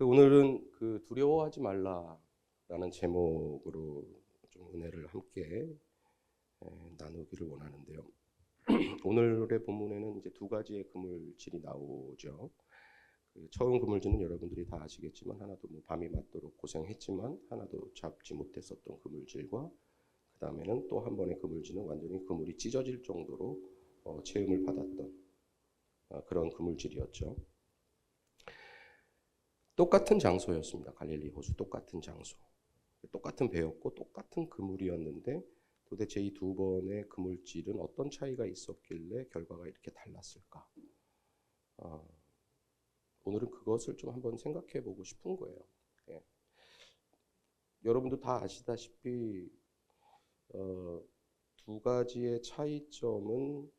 오늘은 두려워하지 말라라는 제목으로 좀 은혜를 함께 나누기를 원하는데요. 오늘의 본문에는 이제 두 가지의 그물질이 나오죠. 처음 그물질은 여러분들이 다 아시겠지만 하나도 밤이 맞도록 고생했지만 하나도 잡지 못했었던 그물질과 그 다음에는 또 한 번의 그물질은 완전히 그물이 찢어질 정도로 체험을 받았던 그런 그물질이었죠. 똑같은 장소였습니다. 갈릴리 호수 똑같은 장소. 똑같은 배였고 똑같은 그물이었는데 도대체 이 두 번의 그물질은 어떤 차이가 있었길래 결과가 이렇게 달랐을까? 오늘은 그것을 좀 한번 생각해 보고 싶은 거예요. 예. 여러분도 다 아시다시피 두 가지의 차이점은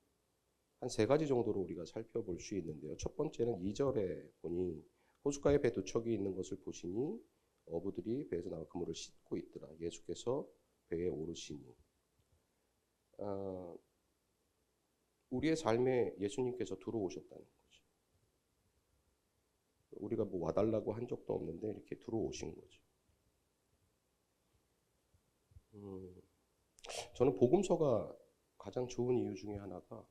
한 세 가지 정도로 우리가 살펴볼 수 있는데요. 첫 번째는 2절에 보니 호숫가에 배 두 척이 있는 것을 보시니 어부들이 배에서 나와 그물을 씻고 있더라. 예수께서 배에 오르시니. 우리의 삶에 예수님께서 들어오셨다는 거죠. 우리가 뭐 와달라고 한 적도 없는데 이렇게 들어오신 거죠. 저는 복음서가 가장 좋은 이유 중에 하나가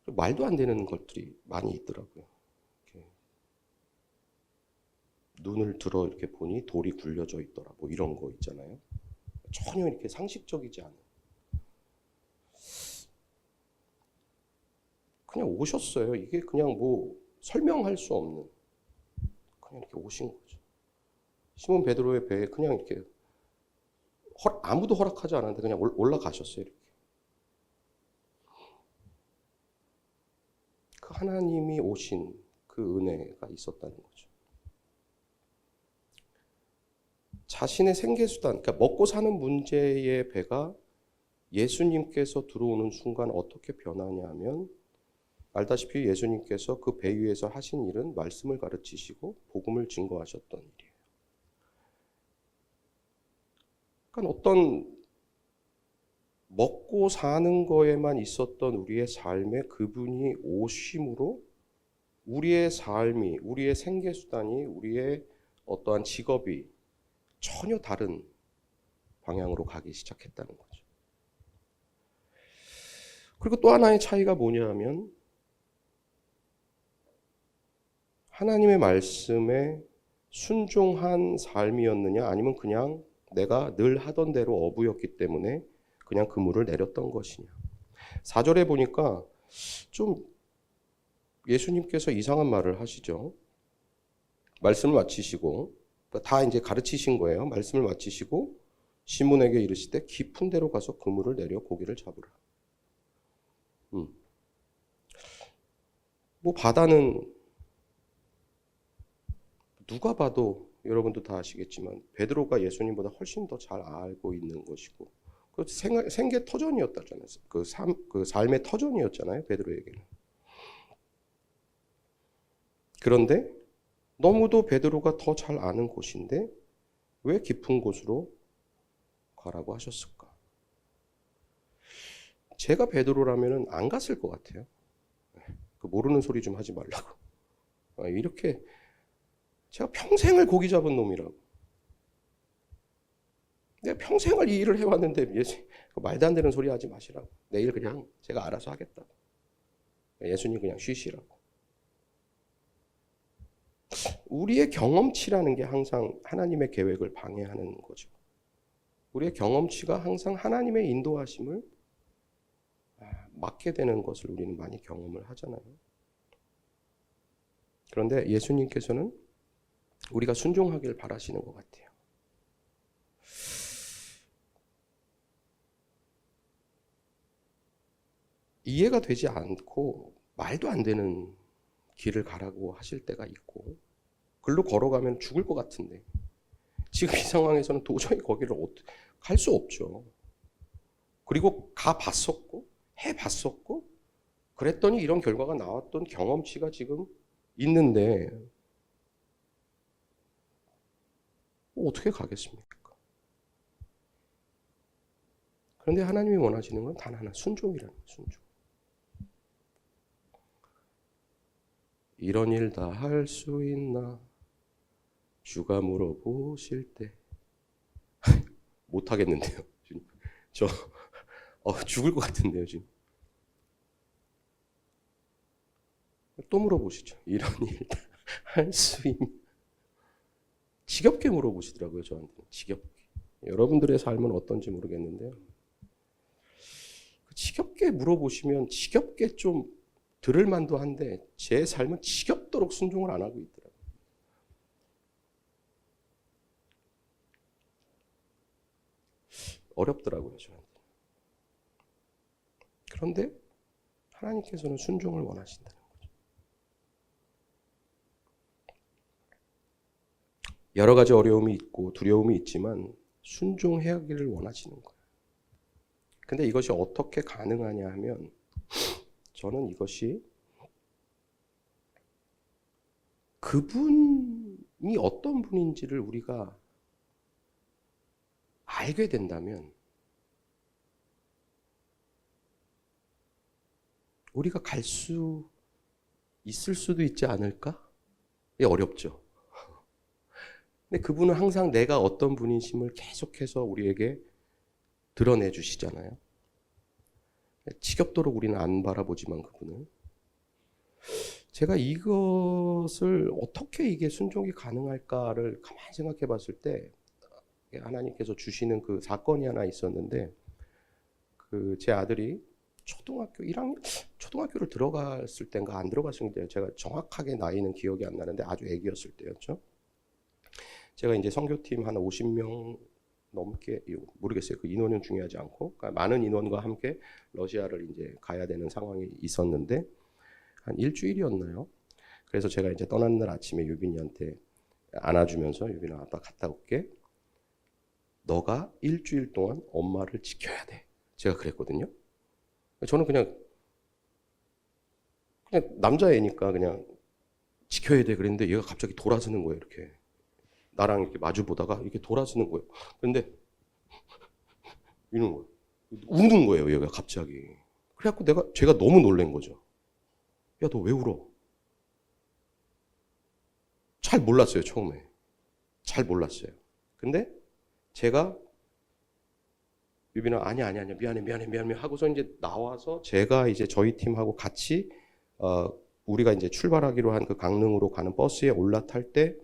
말도 안 되는 것들이 많이 있더라고요. 눈을 들어 이렇게 보니 돌이 굴려져 있더라. 뭐 이런 거 있잖아요. 전혀 이렇게 상식적이지 않은. 그냥 오셨어요. 이게 그냥 뭐 설명할 수 없는. 그냥 이렇게 오신 거죠. 시몬 베드로의 배에 그냥 이렇게 아무도 허락하지 않았는데 그냥 올라가셨어요. 이렇게. 그 하나님이 오신 그 은혜가 있었다는 거죠. 자신의 생계수단, 그러니까 먹고 사는 문제의 배가 예수님께서 들어오는 순간 어떻게 변하냐면 알다시피 예수님께서 그 배 위에서 하신 일은 말씀을 가르치시고 복음을 증거하셨던 일이에요. 그러니까 어떤 먹고 사는 거에만 있었던 우리의 삶에 그분이 오심으로 우리의 삶이, 우리의 생계수단이, 우리의 어떠한 직업이 전혀 다른 방향으로 가기 시작했다는 거죠. 그리고 또 하나의 차이가 뭐냐 하면 하나님의 말씀에 순종한 삶이었느냐 아니면 그냥 내가 늘 하던 대로 어부였기 때문에 그냥 그물을 내렸던 것이냐. 4절에 보니까 좀 예수님께서 이상한 말을 하시죠. 말씀을 마치시고 다 이제 가르치신 거예요. 말씀을 마치시고 시몬에게 이르시되 깊은 데로 가서 그물을 내려 고기를 잡으라. 뭐 바다는 누가 봐도 여러분도 다 아시겠지만 베드로가 예수님보다 훨씬 더 잘 알고 있는 것이고 그 생계 터전이었다잖아요. 그 삶의 터전이었잖아요. 베드로에게는. 그런데 너무도 베드로가 더 잘 아는 곳인데 왜 깊은 곳으로 가라고 하셨을까? 제가 베드로라면 안 갔을 것 같아요. 모르는 소리 좀 하지 말라고. 이렇게 제가 평생을 고기 잡은 놈이라고. 내가 평생을 이 일을 해왔는데 말도 안 되는 소리 하지 마시라고. 내일 그냥 제가 알아서 하겠다고. 예수님 그냥 쉬시라고. 우리의 경험치라는 게 항상 하나님의 계획을 방해하는 거죠. 우리의 경험치가 항상 하나님의 인도하심을 막게 되는 것을 우리는 많이 경험을 하잖아요. 그런데 예수님께서는 우리가 순종하기를 바라시는 것 같아요. 이해가 되지 않고 말도 안 되는 길을 가라고 하실 때가 있고 글로 걸어가면 죽을 것 같은데 지금 이 상황에서는 도저히 거기를 갈 수 없죠. 그리고 가봤었고 해봤었고 그랬더니 이런 결과가 나왔던 경험치가 지금 있는데 어떻게 가겠습니까? 그런데 하나님이 원하시는 건 단 하나, 순종이라는 거예요. 순종. 이런 일 다 할 수 있나 주가 물어보실 때 못하겠는데요. 지금 저 죽을 것 같은데요. 지금 또 물어보시죠. 이런 일 다 할 수 있나. 지겹게 물어보시더라고요. 저한테 지겹게. 여러분들의 삶은 어떤지 모르겠는데요. 지겹게 물어보시면 지겹게 좀 들을 만도 한데 제 삶은 지겹도록 순종을 안 하고 있더라고요. 어렵더라고요, 저한테. 그런데 하나님께서는 순종을 원하신다는 거죠. 여러 가지 어려움이 있고 두려움이 있지만 순종하기를 원하시는 거예요. 근데 이것이 어떻게 가능하냐 하면 저는 이것이 그분이 어떤 분인지를 우리가 알게 된다면 우리가 갈 수 있을 수도 있지 않을까? 이게 어렵죠. 근데 그분은 항상 내가 어떤 분이심을 계속해서 우리에게 드러내 주시잖아요. 지겹도록 우리는 안 바라보지만 그분은 제가 이것을 어떻게 이게 순종이 가능할까를 가만히 생각해 봤을 때 하나님께서 주시는 그 사건이 하나 있었는데 그 제 아들이 초등학교 1학년 초등학교를 들어갔을 때인가 안 들어갔을 때 제가 정확하게 나이는 기억이 안 나는데 아주 애기였을 때였죠. 제가 이제 선교팀 한 50명 넘게 모르겠어요. 그 인원은 중요하지 않고 그러니까 많은 인원과 함께 러시아를 이제 가야 되는 상황이 있었는데 한 일주일이었나요? 그래서 제가 이제 떠나는 날 아침에 유빈이한테 안아주면서 유빈아 아빠 갔다 올게. 너가 일주일 동안 엄마를 지켜야 돼. 제가 그랬거든요. 저는 그냥 남자애니까 그냥 지켜야 돼 그랬는데 얘가 갑자기 돌아서는 거예요. 이렇게 나랑 이렇게 마주 보다가 이렇게 돌아서는 거예요. 그런데 이런 거예요. 우는 거예요. 얘가 갑자기. 그래갖고 제가 너무 놀란 거죠. 야, 너 왜 울어? 잘 몰랐어요, 처음에. 잘 몰랐어요. 근데 제가 유빈아 아니야 미안해 하고서 이제 나와서 제가 이제 저희 팀하고 같이 우리가 이제 출발하기로 한 그 강릉으로 가는 버스에 올라탈 때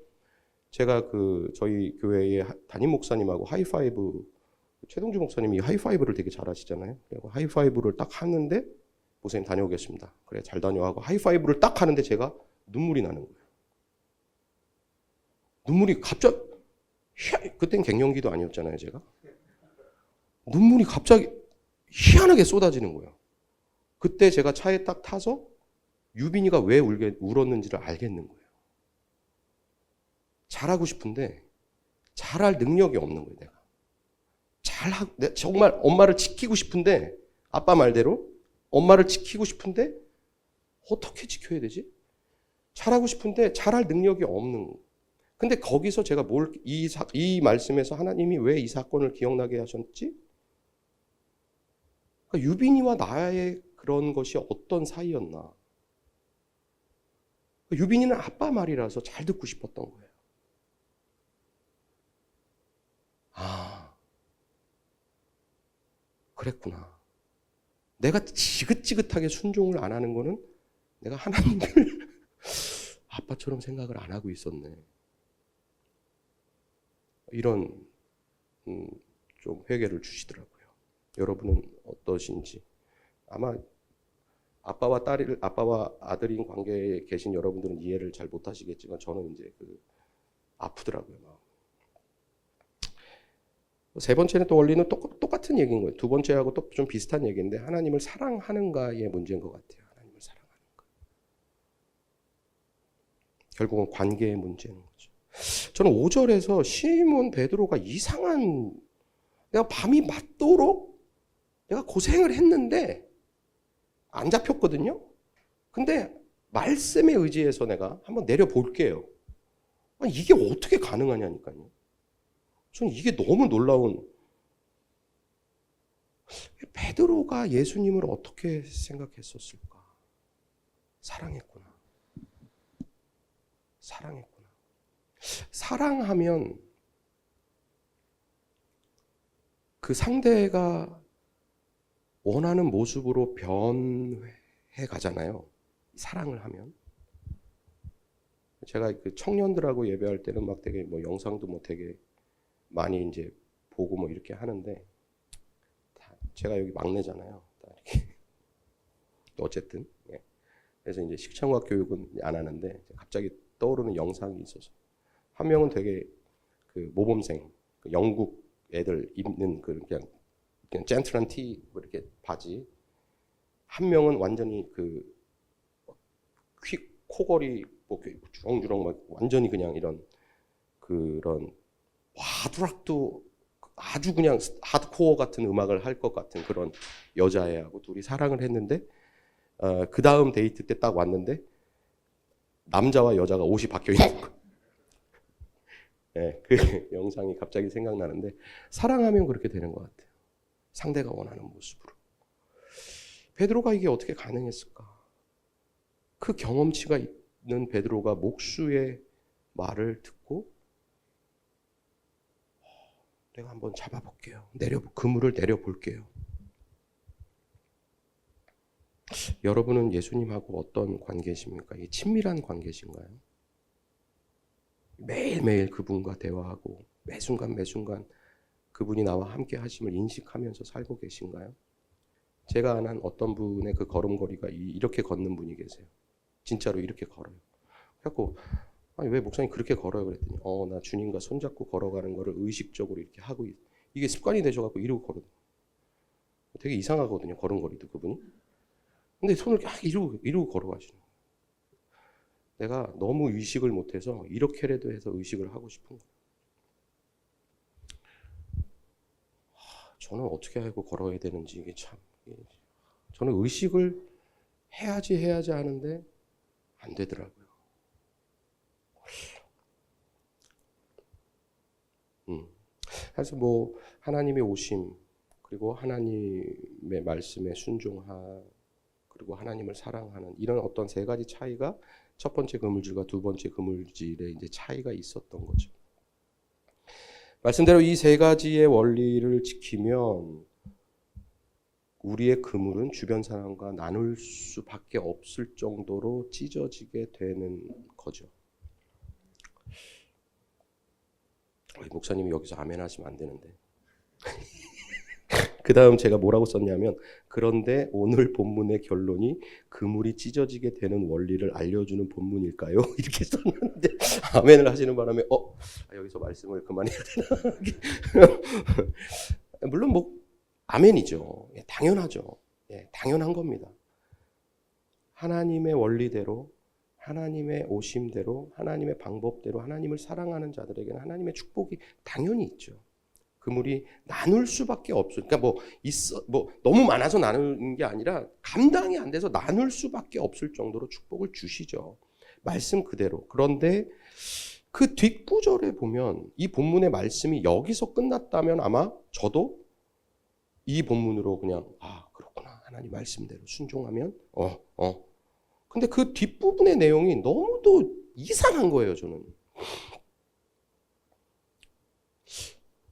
제가 그 저희 교회의 담임 목사님하고 하이파이브 최동주 목사님이 하이파이브를 되게 잘하시잖아요. 그리고 하이파이브를 딱 하는데 목사님 다녀오겠습니다. 그래 잘 다녀하고 하이파이브를 딱 하는데 제가 눈물이 나는 거예요. 눈물이 갑자기 그땐 갱년기도 아니었잖아요, 제가. 눈물이 갑자기 희한하게 쏟아지는 거예요. 그때 제가 차에 딱 타서 유빈이가 왜 울었는지를 알겠는 거예요. 잘하고 싶은데 잘할 능력이 없는 거예요, 내가. 정말 엄마를 지키고 싶은데 아빠 말대로 엄마를 지키고 싶은데 어떻게 지켜야 되지? 잘하고 싶은데 잘할 능력이 없는 거예요. 근데 거기서 제가 이 말씀에서 하나님이 왜 이 사건을 기억나게 하셨지? 그러니까 유빈이와 나의 그런 것이 어떤 사이였나? 유빈이는 아빠 말이라서 잘 듣고 싶었던 거예요. 아, 그랬구나. 내가 지긋지긋하게 순종을 안 하는 거는 내가 하나님을 아빠처럼 생각을 안 하고 있었네. 이런 좀 회개를 주시더라고요. 여러분은 어떠신지. 아마 아빠와 아들인 관계에 계신 여러분들은 이해를 잘 못하시겠지만 저는 이제 아프더라고요. 세 번째는 또 원리는 똑같은 얘기인 거예요. 두 번째하고 또 좀 비슷한 얘기인데 하나님을 사랑하는가의 문제인 것 같아요. 하나님을 사랑하는가. 결국은 관계의 문제인 거죠. 저는 5절에서 시몬 베드로가 이상한 내가 밤이 맞도록 내가 고생을 했는데 안 잡혔거든요. 근데 말씀에 의지해서 내가 한번 내려볼게요. 이게 어떻게 가능하냐니까요. 저는 이게 너무 놀라운. 베드로가 예수님을 어떻게 생각했었을까? 사랑했구나. 사랑했구나. 사랑하면 그 상대가 원하는 모습으로 변해 가잖아요. 사랑을 하면. 제가 그 청년들하고 예배할 때는 막 되게 뭐 영상도 뭐 되게 많이 이제 보고 뭐 이렇게 하는데, 제가 여기 막내잖아요. 어쨌든. 예. 그래서 이제 식창학 교육은 안 하는데 갑자기 떠오르는 영상이 있어서, 한 명은 되게 그 모범생, 그 영국 애들 입는 그 그냥 젠틀한 티 뭐 이렇게 바지, 한 명은 완전히 그 코걸이 뭐 주렁주렁 막 완전히 그냥 이런 그런 하드락도 아주 그냥 하드코어 같은 음악을 할 것 같은 그런 여자애하고 둘이 사랑을 했는데, 그 다음 데이트 때 딱 왔는데 남자와 여자가 옷이 바뀌어 있는 거예요. 네, 그 영상이 갑자기 생각나는데, 사랑하면 그렇게 되는 것 같아요. 상대가 원하는 모습으로. 베드로가 이게 어떻게 가능했을까? 그 경험치가 있는 베드로가 목수의 말을 듣고 내가 한번 잡아볼게요. 그물을 내려볼게요. 여러분은 예수님하고 어떤 관계십니까? 이게 친밀한 관계신가요? 매일매일 그분과 대화하고 매순간 그분이 나와 함께 하심을 인식하면서 살고 계신가요? 제가 아는 어떤 분의 그 걸음걸이가 이렇게 걷는 분이 계세요. 진짜로 이렇게 걸어요. 그래갖고 아니 왜 목사님 그렇게 걸어요? 그랬더니 나 주님과 손잡고 걸어가는 거를 의식적으로 이렇게 하고 이게 습관이 되셔갖고 이러고 걸어요. 되게 이상하거든요, 걸음걸이도 그분이. 근데 손을 이러고 걸어가시는 거예요. 내가 너무 의식을 못해서 이렇게라도 해서 의식을 하고 싶은 거예요. 저는 어떻게 하고 걸어야 되는지 이게 참, 저는 의식을 해야지 하는데 안 되더라고요. 그래서 뭐 하나님의 오심, 그리고 하나님의 말씀에 순종하, 그리고 하나님을 사랑하는 이런 어떤 세 가지 차이가 첫 번째 그물질과 두 번째 그물질의 이제 차이가 있었던 거죠. 말씀대로 이 세 가지의 원리를 지키면 우리의 그물은 주변 사람과 나눌 수밖에 없을 정도로 찢어지게 되는 거죠. 목사님이 여기서 아멘 하시면 안 되는데. 그 다음 제가 뭐라고 썼냐면, 그런데 오늘 본문의 결론이 그물이 찢어지게 되는 원리를 알려주는 본문일까요? 이렇게 썼는데 아멘을 하시는 바람에 여기서 말씀을 그만해야 되나? 물론 뭐 아멘이죠. 예, 당연하죠. 예, 당연한 겁니다. 하나님의 원리대로, 하나님의 오심대로, 하나님의 방법대로 하나님을 사랑하는 자들에게는 하나님의 축복이 당연히 있죠. 그물이 나눌 수밖에 없어요. 그러니까 뭐 너무 많아서 나누는 게 아니라 감당이 안 돼서 나눌 수밖에 없을 정도로 축복을 주시죠. 말씀 그대로. 그런데 그 뒷구절에 보면 이 본문의 말씀이 여기서 끝났다면 아마 저도 이 본문으로 그냥 그렇구나, 하나님 말씀대로 순종하면 근데 그 뒷부분의 내용이 너무도 이상한 거예요, 저는.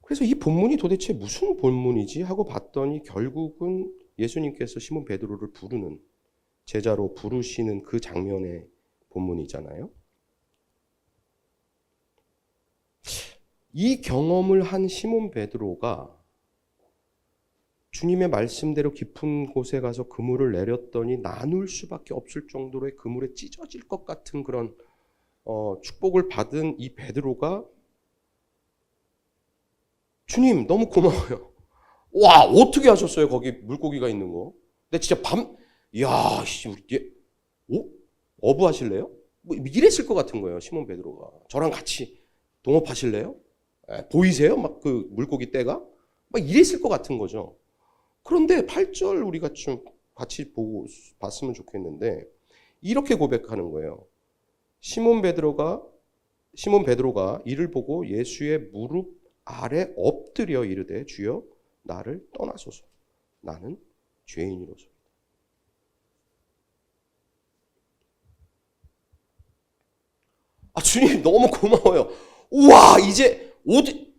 그래서 이 본문이 도대체 무슨 본문이지 하고 봤더니 결국은 예수님께서 시몬 베드로를 부르는, 제자로 부르시는 그 장면의 본문이잖아요. 이 경험을 한 시몬 베드로가 주님의 말씀대로 깊은 곳에 가서 그물을 내렸더니 나눌 수밖에 없을 정도로의 그물에 찢어질 것 같은 그런 축복을 받은 이 베드로가 주님 너무 고마워요. 와, 어떻게 하셨어요? 거기 물고기가 있는 거. 근데 진짜 어부하실래요? 뭐 이랬을 것 같은 거예요, 시몬 베드로가. 저랑 같이 동업하실래요? 보이세요? 막 그 물고기 떼가? 막 이랬을 것 같은 거죠. 그런데 8절 우리가 좀 같이 봤으면 좋겠는데, 이렇게 고백하는 거예요. 시몬 베드로가 이를 보고 예수의 무릎 아래 엎드려 이르되 주여 나를 떠나소서, 나는 죄인이로소이다. 아, 주님 너무 고마워요. 우와, 이제 어디,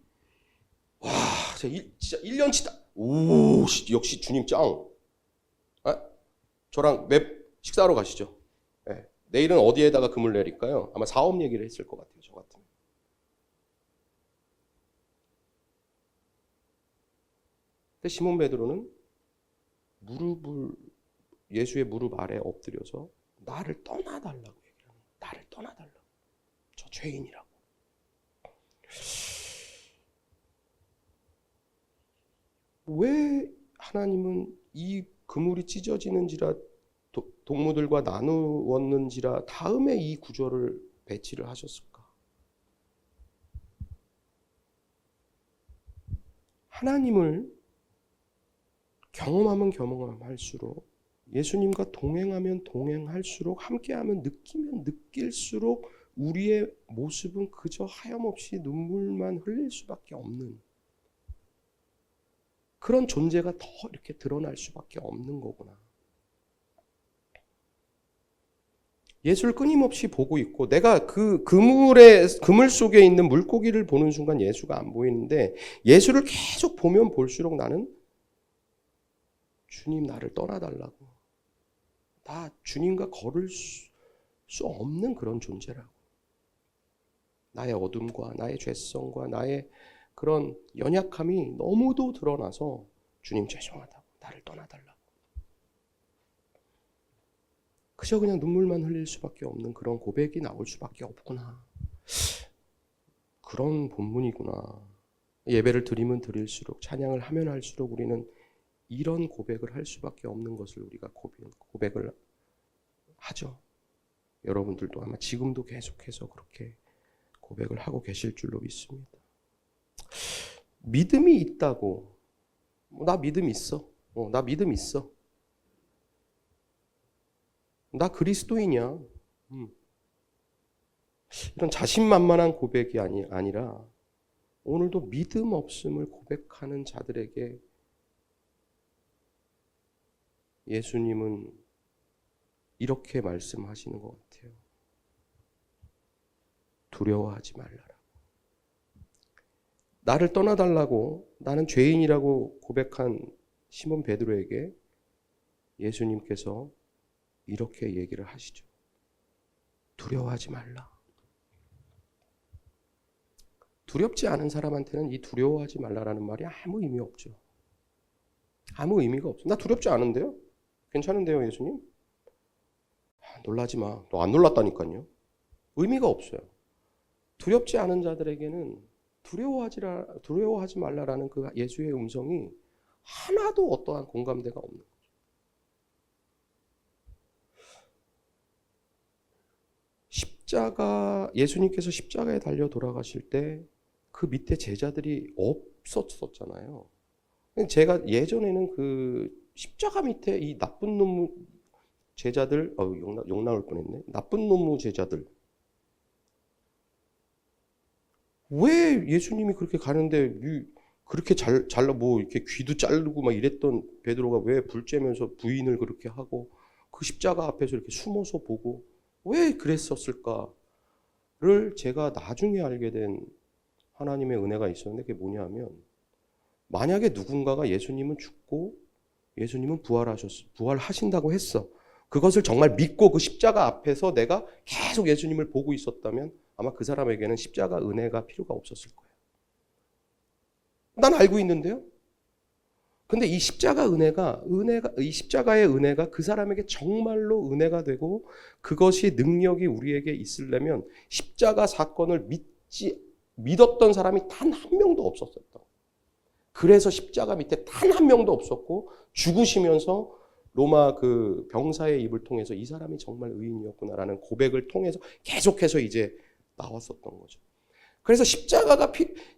와, 진짜 1년치다. 오, 역시 주님 짱. 아, 저랑 맵 식사하러 가시죠. 네. 내일은 어디에다가 금을 내릴까요? 아마 사업 얘기를 했을 것 같아요. 저 같으면. 근데 시몬 베드로는 예수의 무릎 아래 엎드려서 나를 떠나달라고 얘기를 하는 거예요. 나를 떠나달라고. 저 죄인이라고. 왜 하나님은 이 그물이 찢어지는지라 동무들과 나누었는지라 다음에 이 구절을 배치를 하셨을까? 하나님을 경험하면 경험할수록, 예수님과 동행하면 동행할수록, 함께하면 느끼면 느낄수록 우리의 모습은 그저 하염없이 눈물만 흘릴 수밖에 없는 그런 존재가 더 이렇게 드러날 수밖에 없는 거구나. 예수를 끊임없이 보고 있고, 내가 그 그물 속에 있는 물고기를 보는 순간 예수가 안 보이는데, 예수를 계속 보면 볼수록 나는 주님 나를 떠나달라고. 나 주님과 걸을 수 없는 그런 존재라고. 나의 어둠과 나의 죄성과 나의 그런 연약함이 너무도 드러나서 주님 죄송하다고, 나를 떠나달라고. 그저 그냥 눈물만 흘릴 수밖에 없는 그런 고백이 나올 수밖에 없구나. 그런 본문이구나. 예배를 드리면 드릴수록, 찬양을 하면 할수록 우리는 이런 고백을 할 수밖에 없는 것을 우리가 고백을 하죠. 여러분들도 아마 지금도 계속해서 그렇게 고백을 하고 계실 줄로 믿습니다. 믿음이 있다고, 나 믿음 있어. 나 믿음 있어. 나 그리스도인이야. 이런 자신만만한 고백이 아니라 오늘도 믿음 없음을 고백하는 자들에게 예수님은 이렇게 말씀하시는 것 같아요. 두려워하지 말라라. 나를 떠나달라고, 나는 죄인이라고 고백한 시몬 베드로에게 예수님께서 이렇게 얘기를 하시죠. 두려워하지 말라. 두렵지 않은 사람한테는 이 두려워하지 말라라는 말이 아무 의미 없죠. 아무 의미가 없어. 나 두렵지 않은데요? 괜찮은데요, 예수님? 놀라지 마. 너 안 놀랐다니까요. 의미가 없어요. 두렵지 않은 자들에게는 두려워하지 말라라는 그 예수의 음성이 하나도 어떠한 공감대가 없는 거죠. 예수님께서 십자가에 달려 돌아가실 때 그 밑에 제자들이 없었잖아요. 제가 예전에는 그 십자가 밑에 이 나쁜 놈 제자들, 욕 나올 뻔했네. 나쁜 놈의 제자들. 왜 예수님이 그렇게 가는데 그렇게 잘라 뭐 이렇게 귀도 자르고 막 이랬던 베드로가 왜 불 쬐면서 부인을 그렇게 하고 그 십자가 앞에서 이렇게 숨어서 보고 왜 그랬었을까를 제가 나중에 알게 된 하나님의 은혜가 있었는데, 그게 뭐냐면, 만약에 누군가가 예수님은 죽고 예수님은 부활하신다고 했어. 그것을 정말 믿고 그 십자가 앞에서 내가 계속 예수님을 보고 있었다면 아마 그 사람에게는 십자가 은혜가 필요가 없었을 거예요. 난 알고 있는데요. 근데 이 이 십자가의 은혜가 그 사람에게 정말로 은혜가 되고 그것이 능력이 우리에게 있으려면 십자가 사건을 믿었던 사람이 단 한 명도 없었어요. 그래서 십자가 밑에 단 한 명도 없었고 죽으시면서 로마 그 병사의 입을 통해서 이 사람이 정말 의인이었구나라는 고백을 통해서 계속해서 이제 나왔었던 거죠. 그래서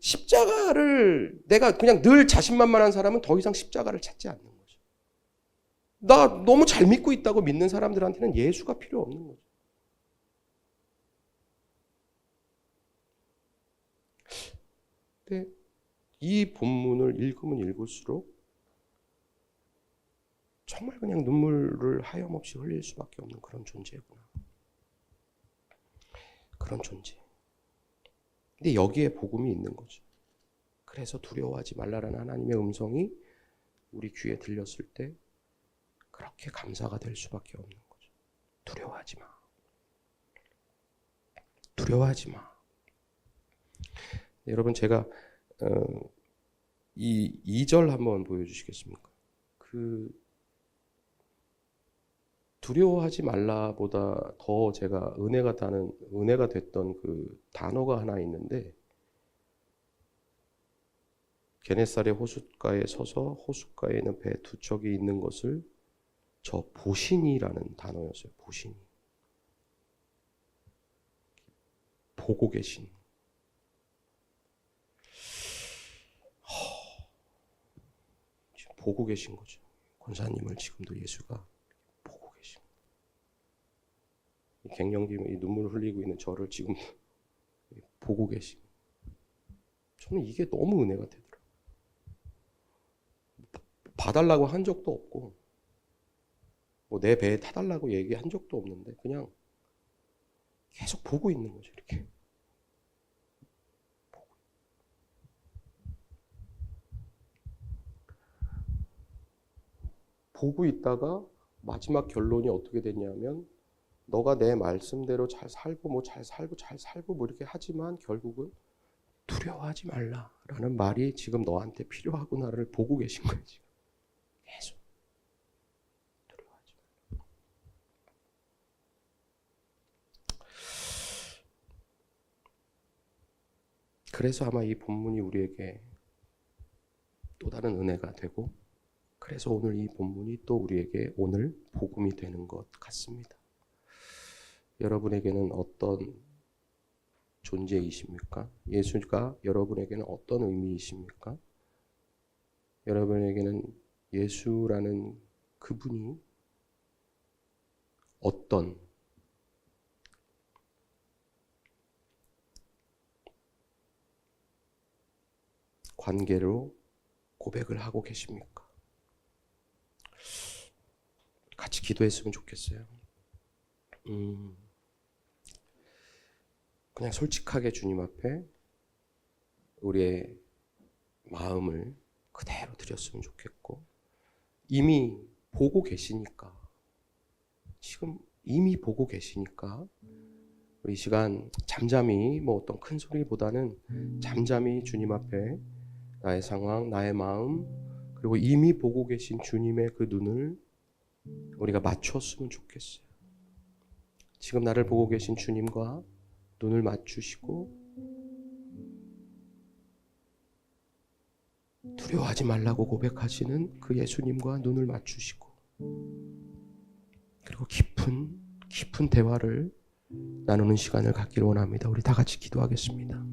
십자가를 내가 그냥 늘 자신만만한 사람은 더 이상 십자가를 찾지 않는 거죠. 나 너무 잘 믿고 있다고 믿는 사람들한테는 예수가 필요 없는 거죠. 근데 이 본문을 읽으면 읽을수록 정말 그냥 눈물을 하염없이 흘릴 수밖에 없는 그런 존재구나. 그런 존재. 근데 여기에 복음이 있는 거죠. 그래서 두려워하지 말라라는 하나님의 음성이 우리 귀에 들렸을 때 그렇게 감사가 될 수밖에 없는 거죠. 두려워하지 마. 두려워하지 마. 여러분, 제가 이 2절 한번 보여주시겠습니까? 두려워하지 말라보다 더 제가 은혜가 됐던 그 단어가 하나 있는데, 게네사렛 호숫가에 서서 호숫가에는 배 두 척이 있는 것을 저 보시니라는 단어였어요. 보시니. 보고 계신. 지금 보고 계신 거죠. 권사님을 지금도 예수가 보고 계신. 갱년기 이 눈물 흘리고 있는 저를 지금 보고 계신. 저는 이게 너무 은혜가 되더라고요. 봐달라고 한 적도 없고, 뭐 내 배에 타달라고 얘기한 적도 없는데, 그냥 계속 보고 있는 거죠, 이렇게. 보고 있다가 마지막 결론이 어떻게 됐냐면, 너가 내 말씀대로 잘 살고 뭐 이렇게 하지만 결국은 두려워하지 말라라는 말이 지금 너한테 필요하구나를 보고 계신 거예요. 지금 계속 두려워하지 말라. 그래서 아마 이 본문이 우리에게 또 다른 은혜가 되고, 그래서 오늘 이 본문이 또 우리에게 오늘 복음이 되는 것 같습니다. 여러분에게는 어떤 존재이십니까? 예수가 여러분에게는 어떤 의미이십니까? 여러분에게는 예수라는 그분이 어떤 관계로 고백을 하고 계십니까? 같이 기도했으면 좋겠어요. 그냥 솔직하게 주님 앞에 우리의 마음을 그대로 드렸으면 좋겠고, 이미 보고 계시니까, 지금 이미 보고 계시니까 우리 이 시간 잠잠히, 뭐 어떤 큰 소리보다는 잠잠히 주님 앞에 나의 상황, 나의 마음, 그리고 이미 보고 계신 주님의 그 눈을 우리가 맞췄으면 좋겠어요. 지금 나를 보고 계신 주님과 눈을 맞추시고, 두려워하지 말라고 고백하시는 그 예수님과 눈을 맞추시고, 그리고 깊은 대화를 나누는 시간을 갖기를 원합니다. 우리 다 같이 기도하겠습니다.